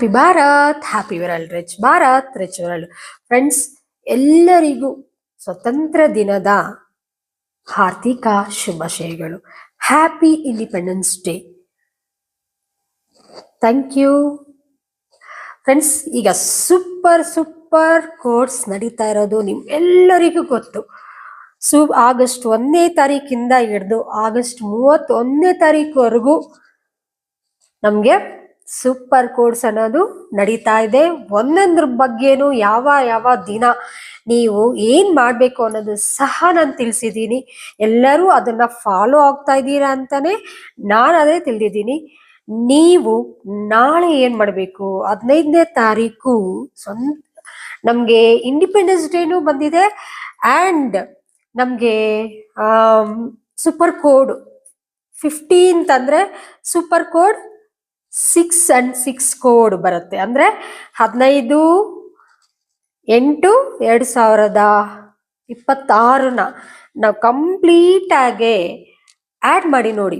Happy Bharat, happy world, rich Bharat, rich world. Friends, ಎಲ್ಲರಿಗೂ ಸ್ವತಂತ್ರ ದಿನದ ಹಾರ್ದಿಕ ಶುಭಾಶಯಗಳು. Happy independence day. Thank you friends. ಈಗ ಸೂಪರ್ ಕೋರ್ಸ್ ನಡೀತಾ ಇರೋದು ನಿಮ್ಮೆಲ್ಲರಿಗೂ ಗೊತ್ತು. ಆಗಸ್ಟ್ 1ನೇ ತಾರೀಕಿಂದ ಹಿಡಿದು ಆಗಸ್ಟ್ 31ನೇ ತಾರೀಕುವರೆಗೂ ನಮ್ಗೆ ಸೂಪರ್ ಕೋರ್ಸ್ ಅನ್ನೋದು ನಡೀತಾ ಇದೆ. ಒಂದೊಂದ್ರ ಬಗ್ಗೆನೂ ಯಾವ ದಿನ ನೀವು ಏನ್ ಮಾಡ್ಬೇಕು ಅನ್ನೋದು ಸಹ ನಾನು ತಿಳಿಸಿದ್ದೀನಿ. ಎಲ್ಲರೂ ಅದನ್ನ ಫಾಲೋ ಆಗ್ತಾ ಇದ್ದೀರಾ ಅಂತಾನೆ ನಾನು ಅದೇ ತಿಳಿದಿದ್ದೀನಿ. ನೀವು ನಾಳೆ ಏನ್ ಮಾಡ್ಬೇಕು, 15ನೇ ತಾರೀಕು ನಮ್ಗೆ ಇಂಡಿಪೆಂಡೆನ್ಸ್ ಡೇನು ಬಂದಿದೆ ಅಂಡ್ ನಮ್ಗೆ ಸೂಪರ್ ಕೋಡ್ 15th ಅಂದ್ರೆ ಸೂಪರ್ ಕೋಡ್ 6 and 6 ಕೋಡ್ ಬರುತ್ತೆ. ಅಂದ್ರೆ 15/8/2026 ನಾವು ಕಂಪ್ಲೀಟ್ ಆಗಿ ಆಡ್ ಮಾಡಿ ನೋಡಿ.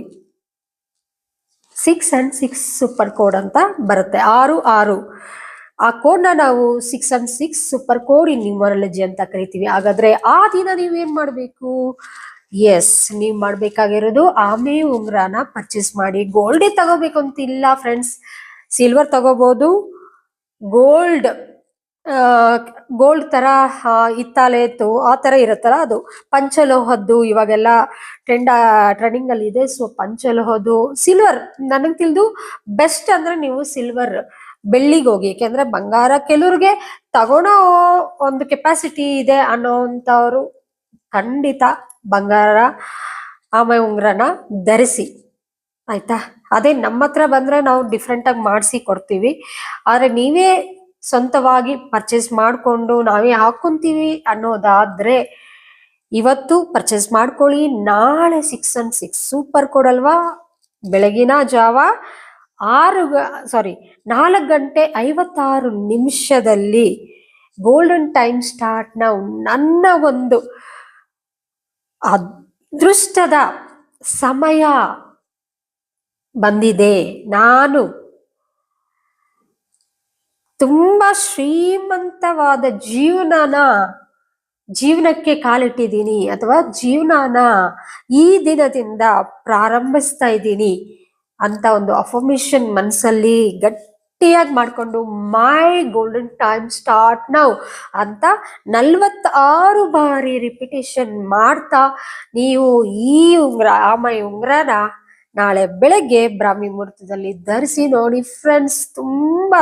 6 and 6 ಸೂಪರ್ ಕೋಡ್ ಅಂತ ಬರುತ್ತೆ. 6 ಆ ಕೋಡ್ನ ನಾವು 6 and 6 super code in numerology ಅಂತ ಕರಿತೀವಿ. ಹಾಗಾದ್ರೆ ಆ ದಿನ ನೀವೇನ್ ಮಾಡ್ಬೇಕು? ನೀವು ಮಾಡ್ಬೇಕಾಗಿರೋದು ಆಮೆ ಉಂಗ್ರನ ಪರ್ಚೇಸ್ ಮಾಡಿ. ಗೋಲ್ಡೇ ತಗೋಬೇಕು ಅಂತಿಲ್ಲ ಫ್ರೆಂಡ್ಸ್, ಸಿಲ್ವರ್ ತಗೋಬಹುದು. ಗೋಲ್ಡ್ ತರ ಇತ್ತಾಲೇತು ಆ ತರ ಇರುತ್ತಲ್ಲ, ಅದು ಪಂಚಲೋಹದ್ದು ಇವಾಗೆಲ್ಲ ಟ್ರೆಂಡಿಂಗ್ ಅಲ್ಲಿ ಇದೆ. ಸೊ ಪಂಚಲೋಹದ್ದು ಸಿಲ್ವರ್ ನನಗೆ ತಿಳಿದು ಬೆಸ್ಟ್ ಅಂದ್ರೆ ನೀವು ಸಿಲ್ವರ್, ಬೆಳ್ಳಿಗೆ ಹೋಗಿ. ಯಾಕೆಂದ್ರೆ ಬಂಗಾರ ಕೆಲವ್ರಿಗೆ ತಗೊಳೋ ಒಂದು ಕೆಪಾಸಿಟಿ ಇದೆ ಅನ್ನೋಂಥವ್ರು ಖಂಡಿತ ಬಂಗಾರ ಆಮೆ ಉಂಗ್ರನ ಧರಿಸಿ, ಆಯ್ತಾ? ಅದೇ ನಮ್ಮ ಹತ್ರ ಬಂದ್ರೆ ನಾವು ಡಿಫ್ರೆಂಟ್ ಆಗಿ ಮಾಡಿಸಿ ಕೊಡ್ತೀವಿ. ಆದ್ರೆ ನೀವೇ ಸ್ವಂತವಾಗಿ ಪರ್ಚೇಸ್ ಮಾಡ್ಕೊಂಡು ನಾವೇ ಹಾಕೊಂತೀವಿ ಅನ್ನೋದಾದ್ರೆ ಇವತ್ತು ಪರ್ಚೇಸ್ ಮಾಡ್ಕೊಳ್ಳಿ. ನಾಳೆ 6 and 6 ಸೂಪರ್ ಕೋಡ್ ಅಲ್ವಾ? ಬೆಳಗಿನ ಜಾವ 4:56 ಗೋಲ್ಡನ್ ಟೈಮ್ ಸ್ಟಾರ್ಟ್ ನಾವು. ನನ್ನ ಒಂದು ಅದೃಷ್ಟದ ಸಮಯ ಬಂದಿದೆ. ನಾನು ತುಂಬಾ ಶ್ರೀಮಂತವಾದ ಜೀವನಕ್ಕೆ ಕಾಲಿಟ್ಟಿದ್ದೀನಿ, ಅಥವಾ ಜೀವನನ ಈ ದಿನದಿಂದ ಪ್ರಾರಂಭಿಸ್ತಾ ಇದ್ದೀನಿ ಅಂತ ಒಂದು ಅಫರ್ಮೇಶನ್ ಮನಸ್ಸಲ್ಲಿ ಗಟ್ಟಿಯಾಗಿ ಮಾಡ್ಕೊಂಡು ಮೈ ಗೋಲ್ಡನ್ ಟೈಮ್ ಸ್ಟಾರ್ಟ್ ನೌ ಅಂತ 46 ಬಾರಿ ರಿಪಿಟೇಷನ್ ಮಾಡ್ತಾ ನೀವು ಈ ಆಮೆ ಉಂಗ್ರನ ನಾಳೆ ಬೆಳಗ್ಗೆ ಬ್ರಾಹ್ಮಿ ಮುಹೂರ್ತದಲ್ಲಿ ಧರಿಸಿ ನೋಡಿ ಫ್ರೆಂಡ್ಸ್. ತುಂಬಾ